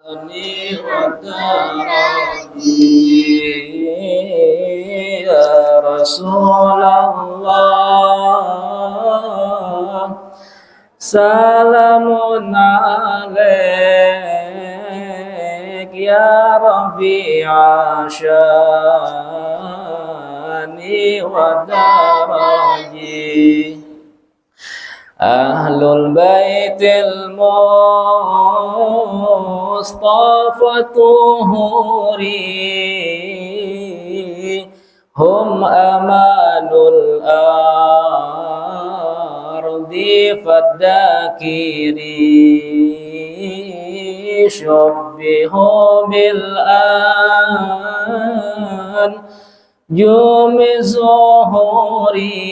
Ya Rasulullah, salamun alaik ya Rafi'a syani wa daraji. Ahlul baitil mustafa tuhuri hum amanul ardi faddakiri syubbihu bil an jumi zuhuri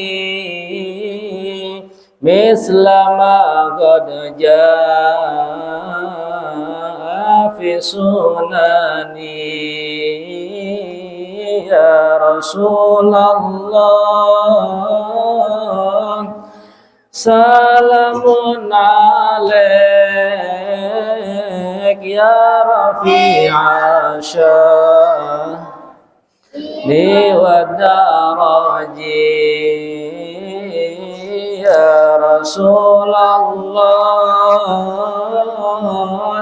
mislama qad jaa fi sunani. Ya Rasulullah, salamun alaik ya Rafi'a syani wa daraji. Ya Rasulullah,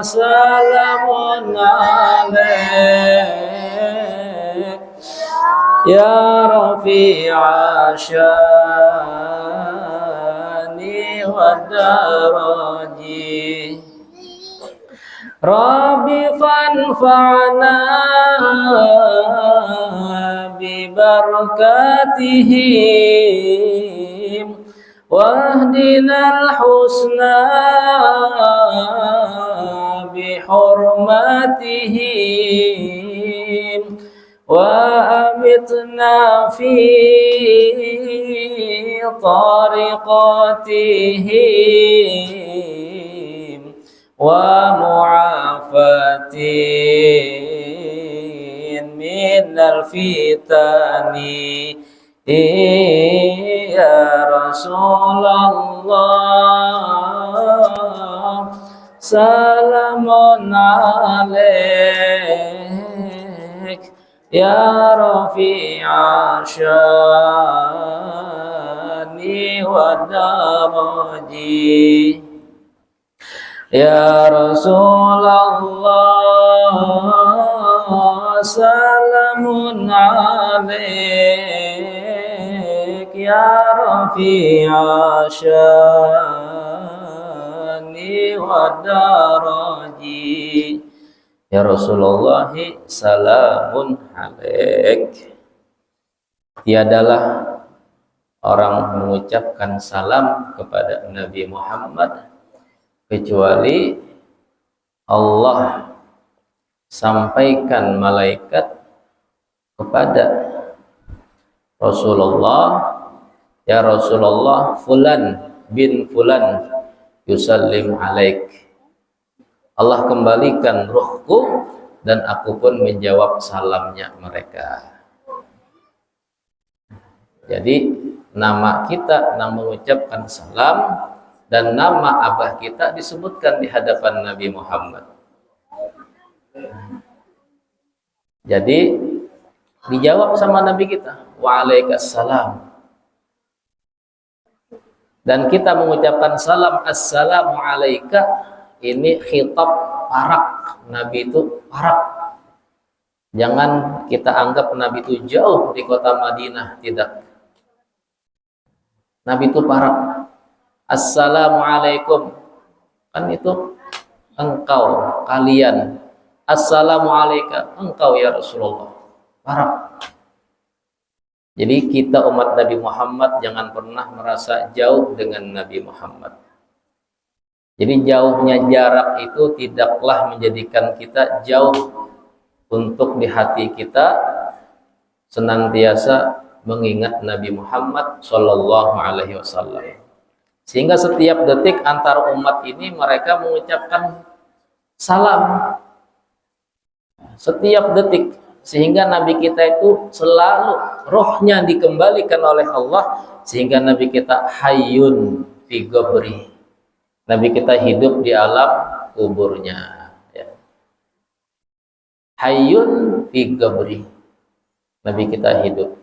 salamun alaik ya Rafi'a syani wa daraji. Rabbi fanfa'na bi barakatihim wahdinal husna bi hurmatihim wa amitna fi tariqatihim wa mu'afatin minal fitani. Ya Rasulullah, salamun alaik ya Rafi'a syani wa daraji. Ya Rasulullah, salamun alaik ya Rafi'a syani wa daraji. Ya Rasulullah, salamun alaik. Tiadalah orang mengucapkan salam kepada Nabi Muhammad kecuali Allah sampaikan malaikat kepada Rasulullah, ya Rasulullah, fulan bin fulan yusallim alaik. Allah kembalikan ruhku dan aku pun menjawab salamnya mereka. Jadi nama kita yang mengucapkan salam dan nama abah kita disebutkan di hadapan Nabi Muhammad. Jadi dijawab sama Nabi kita, waalaikumsalam. Dan kita mengucapkan salam, assalamu alaika, ini khitab parak. Nabi itu parak. Jangan kita anggap Nabi itu jauh di kota Madinah, tidak. Nabi itu parak. Assalamualaikum, kan itu engkau, kalian. Assalamualaikum, engkau ya Rasulullah. Parah. Jadi kita umat Nabi Muhammad jangan pernah merasa jauh dengan Nabi Muhammad. Jadi jauhnya jarak itu tidaklah menjadikan kita jauh. Untuk di hati kita senantiasa mengingat Nabi Muhammad Shallallahu Alaihi Wasallam. Sehingga setiap detik antar umat ini mereka mengucapkan salam. Setiap detik. Sehingga Nabi kita itu selalu rohnya dikembalikan oleh Allah. Sehingga Nabi kita hayyun fi qabri. Nabi kita hidup di alam kuburnya. Ya. hayyun fi qabri. Nabi kita hidup.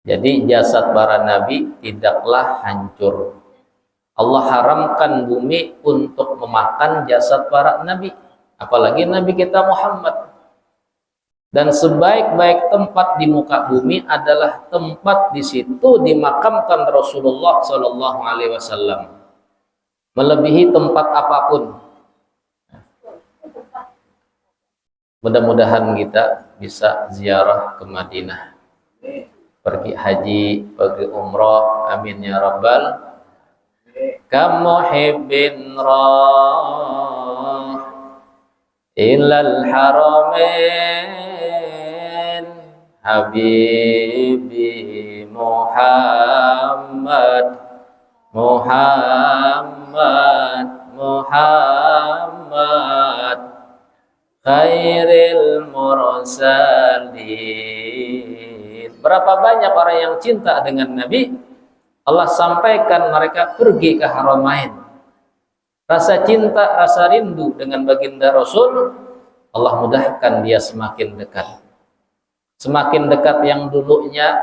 Jadi jasad para nabi tidaklah hancur. Allah haramkan bumi untuk memakan jasad para nabi, apalagi nabi kita Muhammad. Dan sebaik-baik tempat di muka bumi adalah tempat di situ dimakamkan Rasulullah Shallallahu Alaihi Wasallam, melebihi tempat apapun. Mudah-mudahan kita bisa ziarah ke Madinah, pergi haji, pergi umroh, amin ya rabbal. Kamuhibbin rah ilal haramain habibi Muhammad Muhammad Muhammad khairil mursalin. Berapa banyak orang yang cinta dengan Nabi, Allah sampaikan mereka pergi ke Haramain. Rasa cinta, rasa rindu dengan baginda Rasul, Allah mudahkan dia semakin dekat. Semakin dekat yang dulunya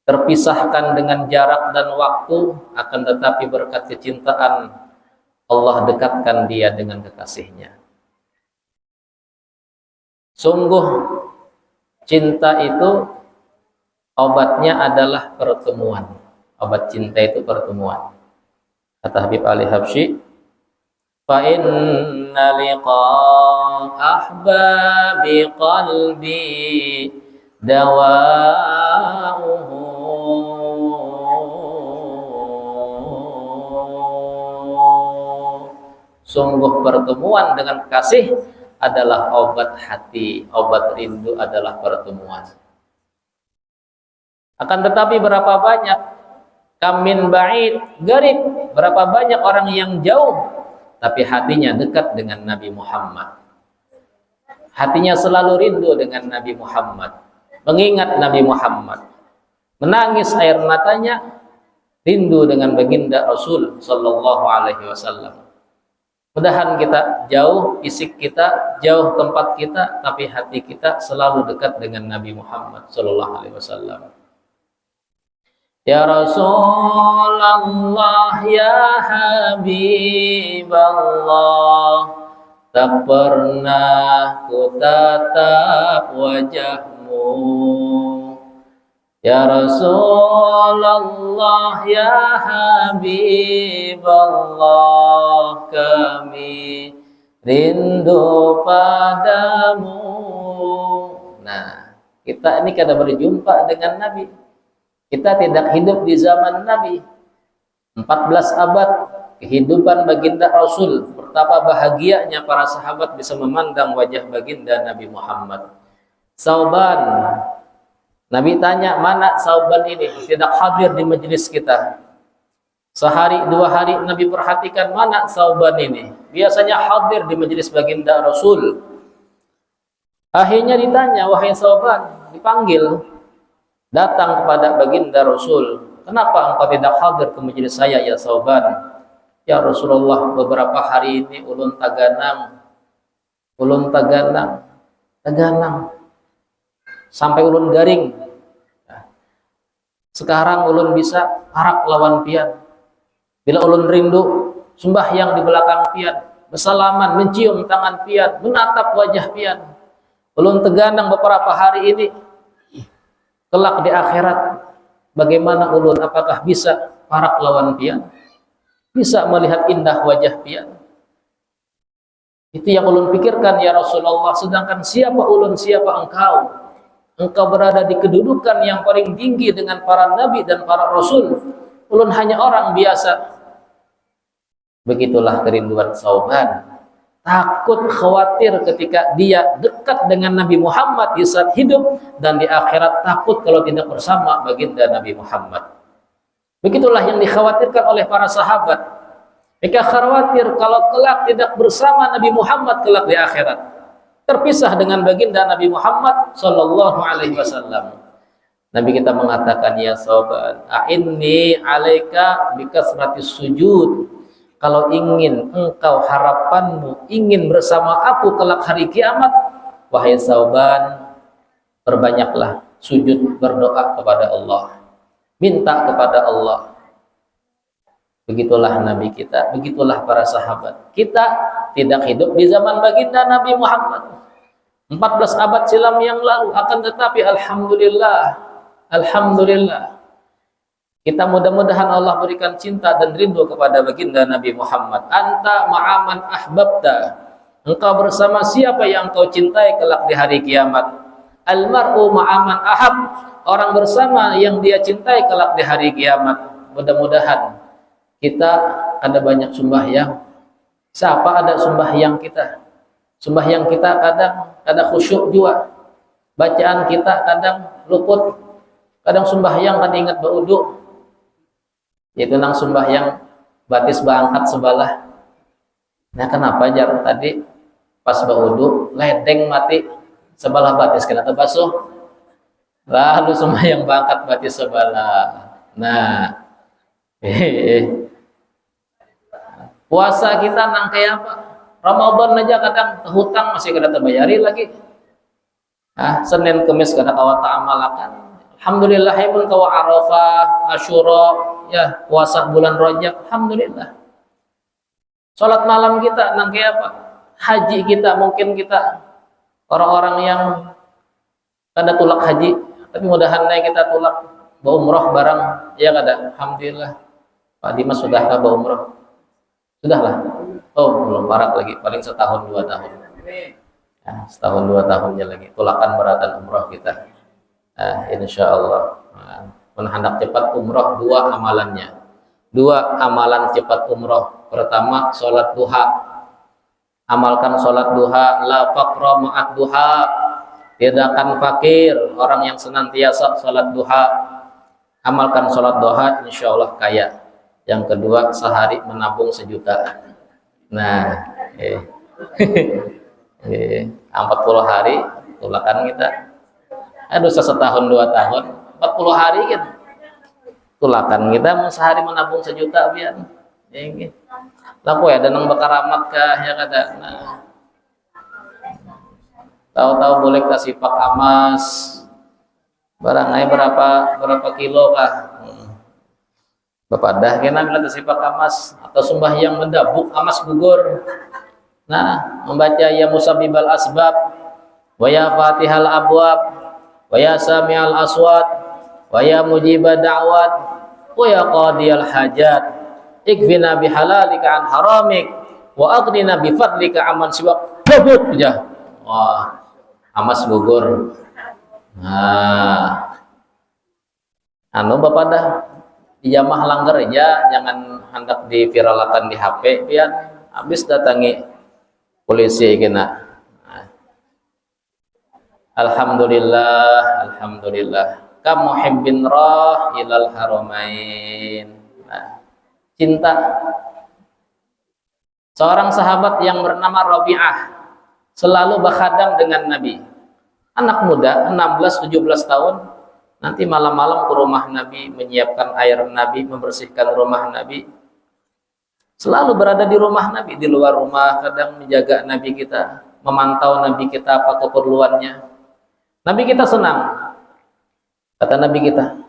terpisahkan dengan jarak dan waktu, akan tetapi berkat kecintaan Allah dekatkan dia dengan kekasihnya. Sungguh cinta itu obatnya adalah pertemuan. Obat cinta itu pertemuan. Kata Habib Ali Habsyi, fa inna liqa ahbabi qalbi dawa'uhu. Sungguh pertemuan dengan kekasih adalah obat hati, obat rindu adalah pertemuan. Akan tetapi berapa banyak kamin ba'id garib, berapa banyak orang yang jauh tapi hatinya dekat dengan Nabi Muhammad. Hatinya selalu rindu dengan Nabi Muhammad, mengingat Nabi Muhammad, menangis air matanya rindu dengan baginda Rasul sallallahu alaihi wasallam. Mudahan kita jauh fisik kita, jauh tempat kita, tapi hati kita selalu dekat dengan Nabi Muhammad sallallahu alaihi wasallam. Ya Rasulullah, ya Habiballah, tak pernah ku tatap wajahmu. Ya Rasulullah, ya Habiballah, kami rindu padamu. Nah, kita ini kada berjumpa dengan Nabi. Kita tidak hidup di zaman Nabi. 14 abad kehidupan baginda Rasul. Betapa bahagianya para sahabat bisa memandang wajah baginda Nabi Muhammad. Sauban, Nabi tanya, mana Sauban ini? Tidak hadir di majelis kita. Sehari, 2 hari Nabi perhatikan, mana Sauban ini? Biasanya hadir di majelis baginda Rasul. Akhirnya ditanya, wahai Sauban, dipanggil, datang kepada baginda Rasul. Kenapa engkau tidak hadir ke majelis saya, ya Sauban? Ya Rasulullah, beberapa hari ini ulun taganang, sampai ulun garing. Sekarang ulun bisa arak lawan pian. Bila ulun rindu, sembahyang di belakang pian, bersalaman, mencium tangan pian, menatap wajah pian. Ulun teganang beberapa hari ini. Kelak di akhirat, bagaimana ulun? Apakah bisa arak lawan pian? Bisa melihat indah wajah pian? Itu yang ulun pikirkan, ya Rasulullah. Sedangkan siapa ulun, siapa engkau? Engkau berada di kedudukan yang paling tinggi dengan para nabi dan para rasul. Ulun hanya orang biasa. Begitulah kerinduan Sauban. Takut, khawatir ketika dia dekat dengan Nabi Muhammad di saat hidup, dan di akhirat takut kalau tidak bersama baginda Nabi Muhammad. Begitulah yang dikhawatirkan oleh para sahabat. Mereka khawatir kalau kelak tidak bersama Nabi Muhammad kelak di akhirat, terpisah dengan baginda Nabi Muhammad sallallahu alaihi wasallam. Nabi kita mengatakan, ya Sauban, a'inni alaika bikasratis sujud kalau ingin engkau harapanmu ingin bersama aku kelak hari kiamat, wahai Sauban, perbanyaklah sujud berdoa kepada Allah, minta kepada Allah. Begitulah Nabi kita, begitulah para sahabat. Kita tidak hidup di zaman baginda Nabi Muhammad 14 abad silam yang lalu, akan tetapi alhamdulillah, alhamdulillah, kita mudah-mudahan Allah berikan cinta dan rindu kepada baginda Nabi Muhammad. Anta ma'aman ahbabta, engkau bersama siapa yang engkau cintai kelak di hari kiamat. Almar'u ma'aman ahab, orang bersama yang dia cintai kelak di hari kiamat. Mudah-mudahan kita ada banyak sembahyang. Siapa ada sembahyang kita? Sembahyang kita kadang khusyuk juga. Bacaan kita kadang luput. Kadang sembahyang kadang ingat berwudu. Yaitu nang sembahyang batis berangkat sebelah. Nah kenapa jar tadi pas berwudu ledeng mati sebelah batis kena terbasuh. Lalu sembahyang berangkat batis sebelah. Nah, puasa kita nang kayak apa? Ramadan aja kadang hutang masih kada terbayari lagi. Senin Kemis kada kawa ta'amalakan. Alhamdulillah pun kawa Arafah, Asyura, ya puasa bulan Rajab, alhamdulillah. Salat malam kita nang kayak apa? Haji kita mungkin kita orang-orang yang kada tulak haji, tapi mudahan kita tulak umrah barang ya kada. Alhamdulillah. Pak Dimas sudah umrah? Sudahlah. Oh, belum barat lagi, paling setahun 2 tahun. Ya, setahun 2 tahunnya lagi. Tulakan beratan umrah kita. Insya Allah. Hendak cepat umrah 2 amalannya. 2 amalan cepat umrah. Pertama, sholat duha. Amalkan sholat duha. La faqra ma'at duha. Tidak akan fakir orang yang senantiasa sholat duha. Amalkan sholat duha, insya Allah kaya. Yang kedua, sehari menabung 1 juta. Nah, 40 hari tulakan kita. Aduh, setahun 2 tahun, 40 hari kan. Tulakan kita sehari menabung 1 juta biar. Laku ya, danang bakaramat kah ya kata. Nah, tahu-tahu boleh kasih pak amas. Barangnya berapa kilo kah? Bapak dah kena bila tersipak amas atau sembahyang mendabuk amas gugur. Nah, membaca ya musabibal asbab, wa ya fatihal abwab, wa ya sami'al aswat, wa ya mujibad da'wat, wa ya qadiyal hajat. Ikfina bihalalika an haramik, wa aghnina bifadlika amman siwak. Babut aja. Wah, amas gugur. Nah, Bapak dah dijamah langgar aja, jangan hendak diviralkan di HP pian habis datangi polisi kena. Alhamdulillah, alhamdulillah. Kamu muhibbin rah ilal haramain. Nah, cinta. Seorang sahabat yang bernama Rabi'ah selalu berkhadam dengan Nabi. Anak muda 16-17 tahun. Nanti malam-malam ke rumah Nabi, menyiapkan air Nabi, membersihkan rumah Nabi. Selalu berada di rumah Nabi, di luar rumah, kadang menjaga Nabi kita, memantau Nabi kita apa keperluannya. Nabi kita senang. Kata Nabi kita,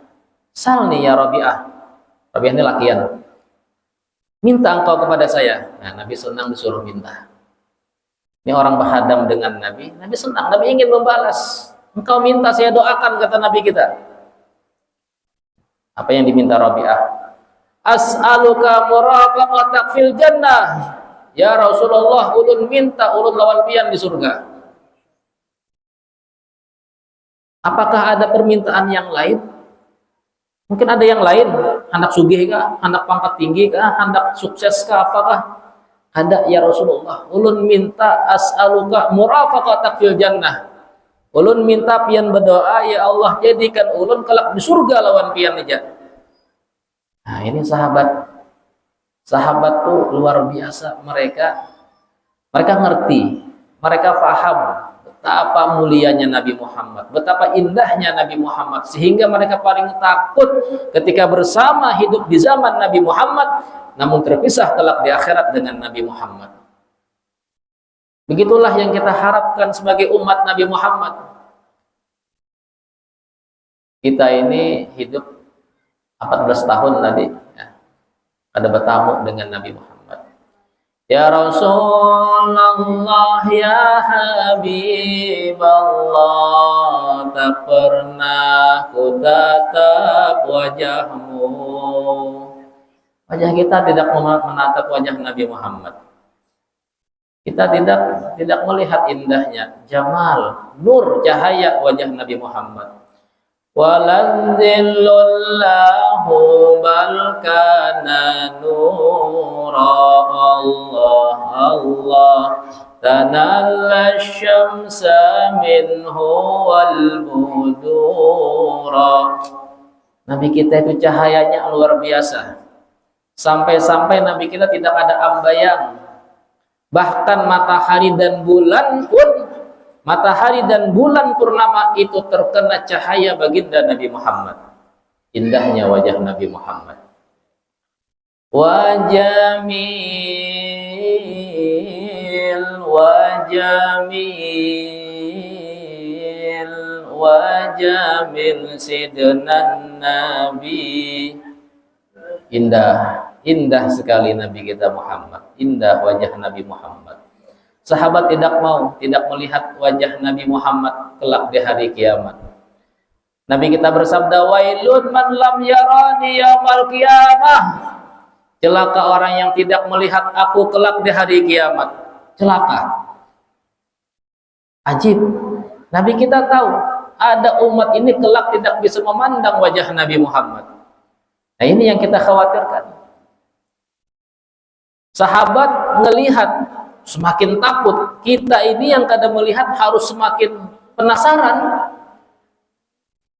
salni ya Rabi'ah. Rabi'ah ini lakian. Minta engkau kepada saya. Nah, Nabi senang disuruh minta. Ini orang berhadam dengan Nabi, Nabi senang, Nabi ingin membalas. Engkau minta saya doakan, kata Nabi kita. Apa yang diminta Rabi'ah? As'aluka murafaqatak fil jannah. Ya Rasulullah, ulun minta ulun lawan pian di surga. Apakah ada permintaan yang lain? Mungkin ada yang lain, hendak sugih kah, hendak pangkat tinggi kah, hendak sukses kah, apakah? Ada ya Rasulullah, ulun minta as'aluka murafaqatak fil jannah. Ulun minta pian berdoa, ya Allah jadikan ulun kelak di surga lawan pian aja. Nah, ini sahabat. Sahabat tuh luar biasa, mereka ngerti, mereka paham betapa mulianya Nabi Muhammad, betapa indahnya Nabi Muhammad, sehingga mereka paling takut ketika bersama hidup di zaman Nabi Muhammad, namun terpisah kelak di akhirat dengan Nabi Muhammad. Begitulah yang kita harapkan sebagai umat Nabi Muhammad. Kita ini hidup 14 tahun tadi, ya, ada bertamu dengan Nabi Muhammad. Ya Rasulullah, ya Habiballah, tak pernah ku tatap wajahmu. Wajah kita tidak menatap wajah Nabi Muhammad. Kita tidak melihat indahnya, jamal, nur, cahaya wajah Nabi Muhammad. Walanzillallahu bal kana nura Allah Allah tanalla syamsa minhu wal budura. Nabi kita itu cahayanya luar biasa, sampai-sampai Nabi kita tidak ada ambayang. Bahkan matahari dan bulan purnama itu terkena cahaya baginda Nabi Muhammad. Indahnya wajah Nabi Muhammad. Wajamil sidnan Nabi. Indah sekali Nabi kita Muhammad, indah wajah Nabi Muhammad. Sahabat tidak melihat wajah Nabi Muhammad kelak di hari kiamat. Nabi kita bersabda, wailun man lam yarani yaumal qiyamah. Celaka orang yang tidak melihat aku kelak di hari kiamat. Celaka. Ajib. Nabi kita tahu ada umat ini kelak tidak bisa memandang wajah Nabi Muhammad. Nah, ini yang kita khawatirkan. Sahabat melihat semakin takut. Kita ini yang kadang melihat harus semakin penasaran.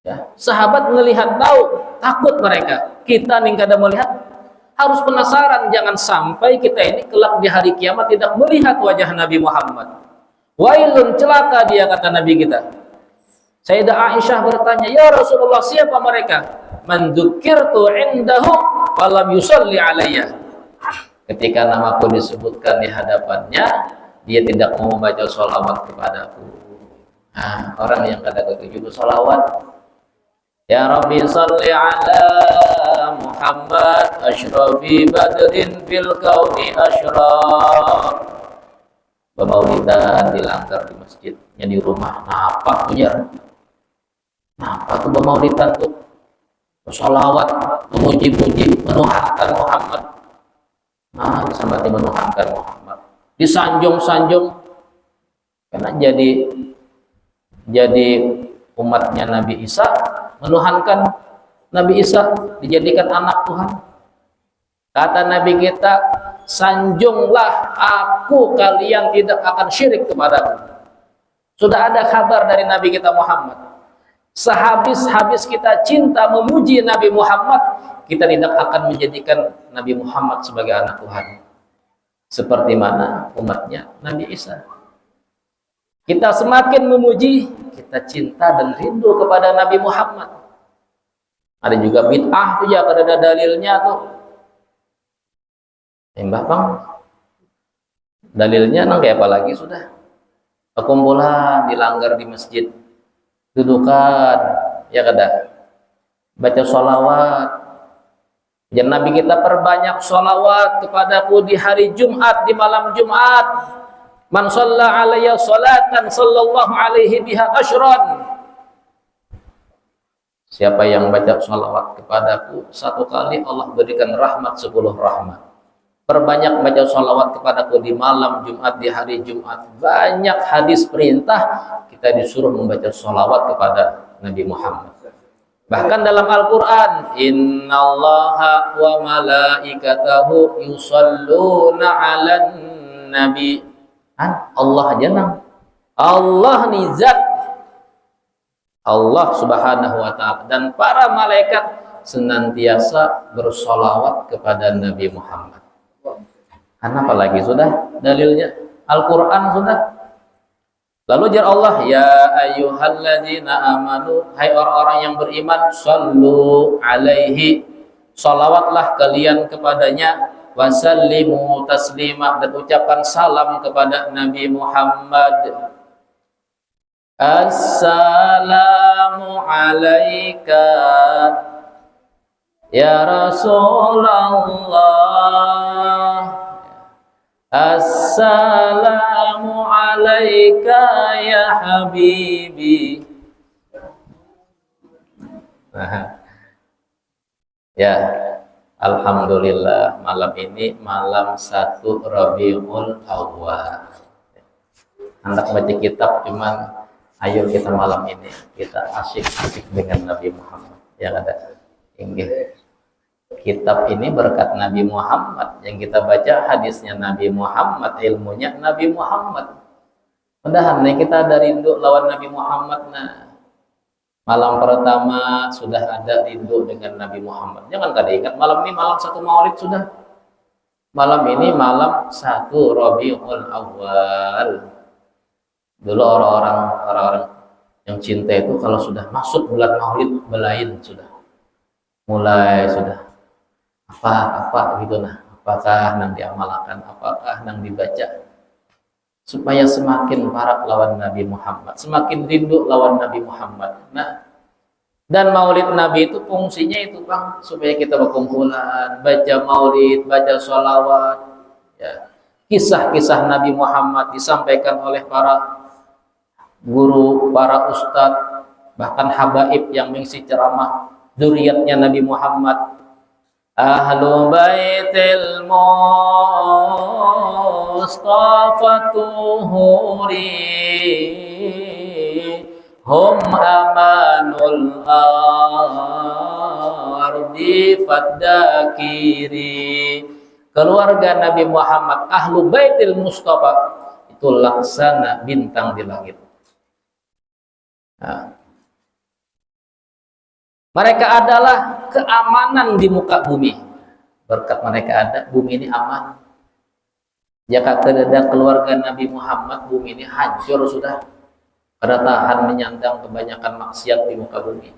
Ya, sahabat melihat tahu, takut mereka. Kita yang kadang melihat harus penasaran. Jangan sampai kita ini kelak di hari kiamat tidak melihat wajah Nabi Muhammad. Wailun, celaka dia, kata Nabi kita. Sayyidah Aisyah bertanya, ya Rasulullah, siapa mereka? Man dzukirtu indahu falam yusalli alayya. Ketika namaku disebutkan di hadapannya, dia tidak mau membaca sholawat kepadaku. Nah, orang yang kada ketujuh sholawat. Ya Rabbi salli ala Muhammad asyrafi badrin fil kauni asyraf. Pemaulidan dilanggar di masjidnya di rumah. Nah, apa punya? Nah, apa tuh pemaulidan tuh? Sholawat, memuji-puji, menuhankan Muhammad. Nah, sampai menuhankan Muhammad, disanjung-sanjung, karena jadi umatnya Nabi Isa, menuhankan Nabi Isa, dijadikan anak Tuhan. Kata Nabi kita, sanjunglah aku, kalian tidak akan syirik kepadaku. Sudah ada kabar dari Nabi kita Muhammad. Sehabis-habis kita cinta memuji Nabi Muhammad, kita tidak akan menjadikan Nabi Muhammad sebagai anak Tuhan. Seperti mana umatnya Nabi Isa. Kita semakin memuji, kita cinta dan rindu kepada Nabi Muhammad. Ada juga bid'ah tuh ya, ada dalilnya tuh. Mbah Bang, dalilnya nang kayak apa lagi sudah? Perkumpulan dilanggar di masjid. Dudukan, ya kada, baca sholawat. Dan Nabi kita perbanyak sholawat kepadaku di hari Jumat, di malam Jumat. Man shalla alayya sholatan sallallahu alaihi biha asyran. Siapa yang baca sholawat kepadaku satu kali, Allah berikan rahmat 10 rahmat. Perbanyak baca sholawat kepadaku di malam Jumat, di hari Jumat. Banyak hadis perintah kita disuruh membaca sholawat kepada Nabi Muhammad. Bahkan dalam Al-Quran, innallaha wa malaikatahu yusalluna 'alan nabi. Allah aja nang. Allah nih zat. Allah subhanahu wa ta'ala dan para malaikat senantiasa bersolawat kepada Nabi Muhammad. Karena apalagi sudah dalilnya Al-Quran sudah. Lalu jar Allah, ya ayyuhalladzina amanu, hai orang-orang yang beriman, sallu alaihi, salawatlah kalian kepadanya, wasallimu taslima, dan ucapkan salam kepada Nabi Muhammad. Assalamu alaika ya Rasulullah, assalamu alaika ya habibi. Ya, alhamdulillah malam ini malam 1 Rabiul Awwal. Hendak baca kitab, cuman ayo kita malam ini kita asyik-asyik dengan Nabi Muhammad. Yang ada inggih. Kitab ini berkat Nabi Muhammad, yang kita baca hadisnya Nabi Muhammad, ilmunya Nabi Muhammad. Mudah-mudahan kita ada rindu lawan Nabi Muhammad. Nah, malam pertama sudah ada rindu dengan Nabi Muhammad. Jangan kada ingat malam ini malam 1 Maulid sudah. Malam ini malam 1 Rabiul Awwal. Dulu orang-orang yang cinta itu kalau sudah masuk bulan Maulid belain sudah. Mulai sudah apa gitu nah, apakah nang diamalkan, apakah nang dibaca, supaya semakin parah lawan Nabi Muhammad, semakin rindu lawan Nabi Muhammad. Nah, dan Maulid Nabi itu fungsinya itu Bang, supaya kita berkumpulan, baca Maulid, baca sholawat, ya. Kisah-kisah Nabi Muhammad disampaikan oleh para guru, para ustadz, bahkan habaib yang mengisi ceramah, dzurriyyatnya Nabi Muhammad. Ahlu baitil Mustafa tuhuri hum amanul ardi faddakiri. Keluarga Nabi Muhammad, ahlu baitil Mustafa, itu laksana bintang di langit. Nah, mereka adalah keamanan di muka bumi. Berkat mereka ada, bumi ini aman. Jika tidak ada keluarga Nabi Muhammad, bumi ini hancur sudah. Pada tahan menyandang kebanyakan maksiat di muka bumi.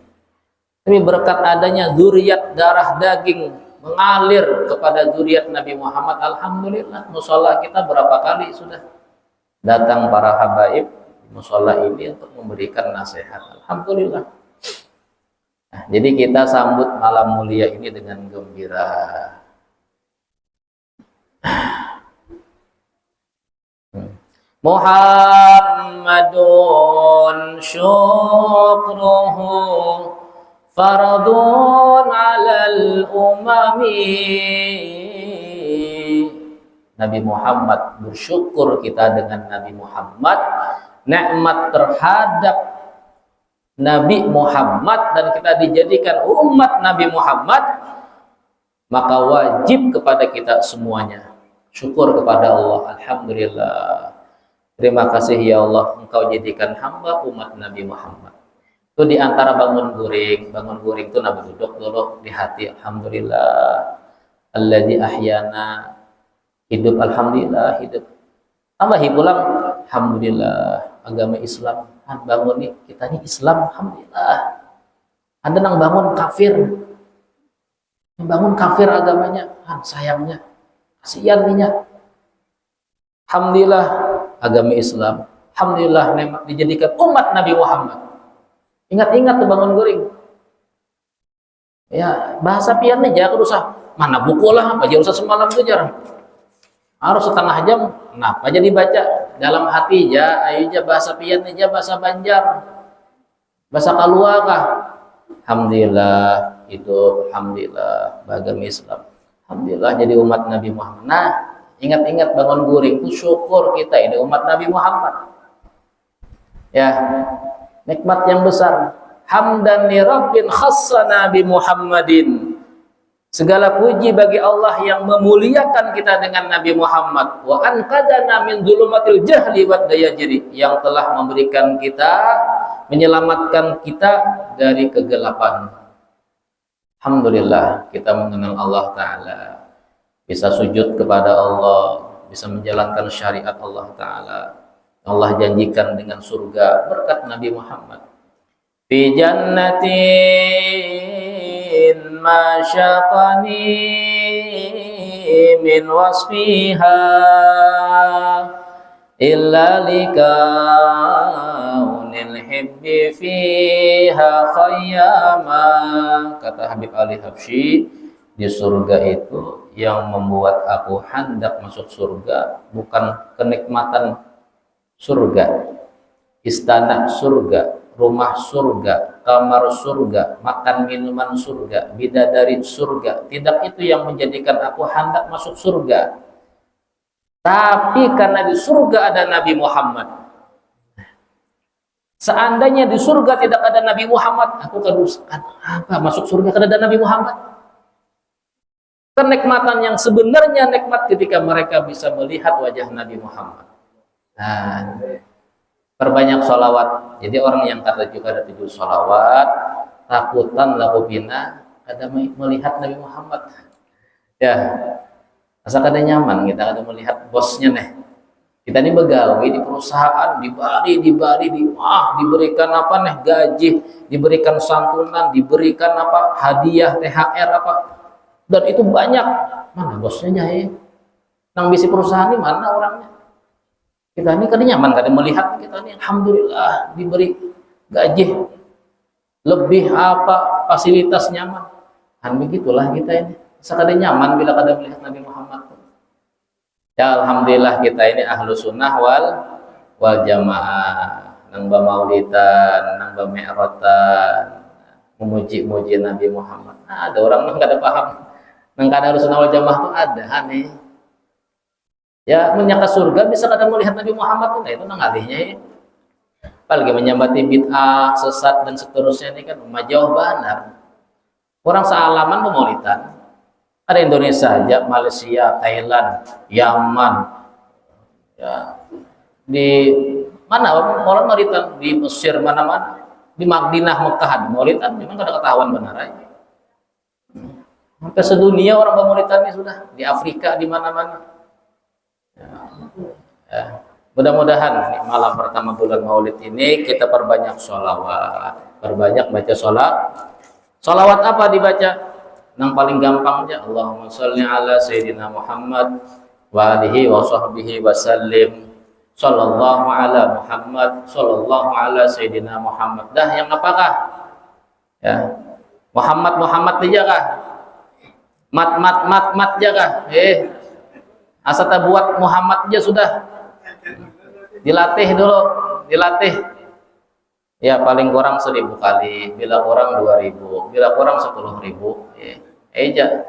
Tapi berkat adanya dzurriyyat darah daging mengalir kepada dzurriyyat Nabi Muhammad, alhamdulillah, mushola kita berapa kali sudah datang para habaib di mushola ini untuk memberikan nasihat. Alhamdulillah. Nah, jadi kita sambut malam mulia ini dengan gembira. Muhammadun syukruhu fardun alal umami. Nabi Muhammad, bersyukur kita dengan Nabi Muhammad, nikmat terhadap Nabi Muhammad, dan kita dijadikan umat Nabi Muhammad, maka wajib kepada kita semuanya syukur kepada Allah. Alhamdulillah, terima kasih ya Allah, Engkau jadikan hamba umat Nabi Muhammad. Itu diantara bangun guring itu Nabi duduk dulu di hati, alhamdulillah alladzi ahyana, hidup, alhamdulillah hidup. Tambahi pulang, alhamdulillah agama Islam bangun nih, kita ini Islam, alhamdulillah. Ada yang bangun kafir, yang bangun kafir agamanya, sayangnya, kasihan ninya. Alhamdulillah agama Islam, alhamdulillah nikmat dijadikan umat Nabi Muhammad. Ingat-ingat tuh bangun guring. Ya bahasa pian nih jangan usah mana buku lah, apa aja usah semalam tuh jarang. Harus setengah jam, kenapa jadi baca dalam hati ya, ayo aja bahasa pian aja, bahasa Banjar, bahasa Kalua kah? Alhamdulillah itu, alhamdulillah agama Islam, alhamdulillah jadi umat Nabi Muhammad. Nah, ingat-ingat bangun guring itu syukur kita ini umat Nabi Muhammad. Ya, nikmat yang besar. Hamdan li Rabbin khassana bi Muhammadin. Segala puji bagi Allah yang memuliakan kita dengan Nabi Muhammad. Wa anqadana min dzulumatil jahli wad dayajri, yang telah memberikan kita, menyelamatkan kita dari kegelapan. Alhamdulillah kita mengenal Allah Ta'ala, bisa sujud kepada Allah, bisa menjalankan syariat Allah Ta'ala, Allah janjikan dengan surga berkat Nabi Muhammad. Fi jannatin ma syaqani min wasfiha illa likaunil hibbi fiha khayyama. Kata Habib Ali Habsyi, di surga itu yang membuat aku hendak masuk surga bukan kenikmatan surga, istana surga, rumah surga, kamar surga, makan minuman surga, bidadari surga. Tidak itu yang menjadikan aku hendak masuk surga, tapi karena di surga ada Nabi Muhammad. Seandainya di surga tidak ada Nabi Muhammad, aku apa masuk surga karena ada Nabi Muhammad. Kenikmatan yang sebenarnya nikmat ketika mereka bisa melihat wajah Nabi Muhammad. Nah, perbanyak sholawat. Jadi orang yang kata juga ada 7 sholawat, takutan lahu bina ada melihat Nabi Muhammad. Ya, asal kada nyaman kita kada melihat bosnya nih. Kita ini begawi di perusahaan, diberikan apa nih gaji, diberikan santunan, diberikan apa hadiah THR apa, dan itu banyak. Mana bosnya ya? Nang bisi perusahaan ini mana orangnya? Kita ini kan nyaman kada melihat, kita ini alhamdulillah diberi gaji lebih apa fasilitas nyaman. Kan begitulah kita ini. Sekadar nyaman bila kada melihat Nabi Muhammad. Ya alhamdulillah kita ini ahlu sunnah wal jamaah, nang bamaulidan, nang bame'rotan, memuji-muji Nabi Muhammad. Nah, ada orang nang kada paham, nang kada ahlu sunnah wal jamaah itu ada aneh. Ya menyangka surga bisa kada melihat Nabi Muhammad, nah itu nang alihnya ya. Apalagi menyambati bid'ah, sesat dan seterusnya ini kan jauh benar. Orang sealaman pemaulidan. Ada Indonesia aja, Malaysia, Thailand, Yaman, ya, di mana orang maulidan di Mesir mana-mana, di Madinah, Mekah maulidan, memang kada ketahuan benar aja. Sampai sedunia orang maulidan ini sudah di Afrika di mana-mana. Ya. Mudah-mudahan malam pertama bulan Maulid ini kita perbanyak sholawat, perbanyak baca sholawat apa dibaca? Yang paling gampang aja, Allahumma sholli ala Sayyidina Muhammad wa alihi wa sahbihi wa sallim, sallallahu ala Muhammad, sallallahu ala Sayyidina Muhammad. Dah yang apakah? Ya, Muhammad aja kah? Mat aja kah? Asal tak buat Muhammad aja sudah. Dilatih dulu, dilatih. Ya paling kurang 1000 kali, bila kurang 2000, bila kurang 10.000. Eja.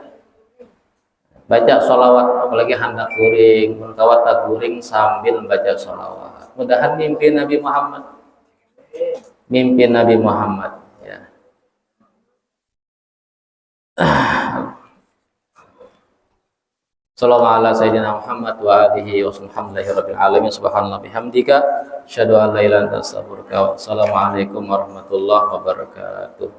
Baca sholawat, apalagi hendak guring, menkawat tak guring sambil baca sholawat. Mudahan mimpi Nabi Muhammad. Mimpi Nabi Muhammad. Ya. Sallallahu ala sayyidina Muhammad wa alihi wa sallallahu rabbil alamin, subhanallah bihamdika asyhadu an la ilaha illa anta astaghfiruka wa assalamualaikum warahmatullahi wabarakatuh.